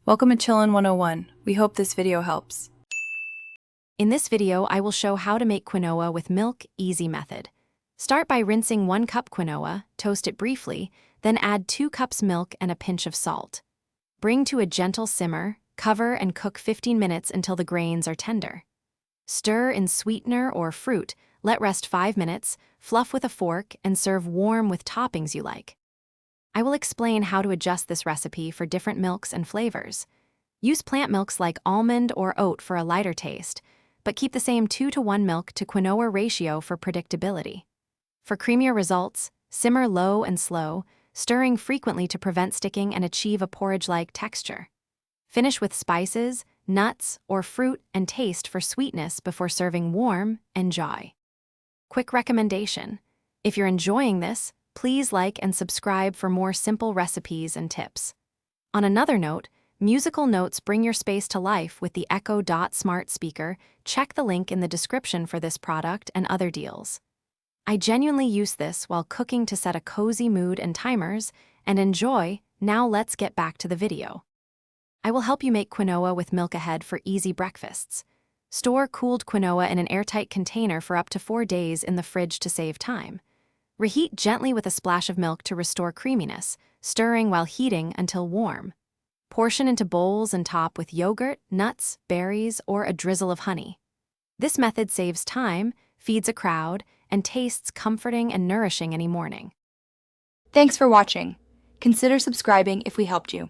Welcome to Chillin' 101. We hope this video helps. In this video, I will show how to make quinoa with milk easy method. Start by rinsing 1 cup quinoa, toast it briefly, then add 2 cups milk and a pinch of salt. Bring to a gentle simmer, cover and cook 15 minutes until the grains are tender. Stir in sweetener or fruit, let rest 5 minutes, fluff with a fork, and serve warm with toppings you like. I will explain how to adjust this recipe for different milks and flavors. Use plant milks like almond or oat for a lighter taste, but keep the same 2-to-1 milk to quinoa ratio for predictability. For creamier results, simmer low and slow, stirring frequently to prevent sticking and achieve a porridge-like texture. Finish with spices, nuts, or fruit and taste for sweetness before serving warm. Enjoy. Quick recommendation: if you're enjoying this, please like and subscribe for more simple recipes and tips. On another note, musical notes bring your space to life with the Echo Dot smart speaker. Check the link in the description for this product and other deals. I genuinely use this while cooking to set a cozy mood and timers, and enjoy. Now let's get back to the video. I will help you make quinoa with milk ahead for easy breakfasts. Store cooled quinoa in an airtight container for up to 4 days in the fridge to save time. Reheat gently with a splash of milk to restore creaminess, stirring while heating until warm. Portion into bowls and top with yogurt, nuts, berries, or a drizzle of honey. This method saves time, feeds a crowd, and tastes comforting and nourishing any morning. Thanks for watching. Consider subscribing if we helped you.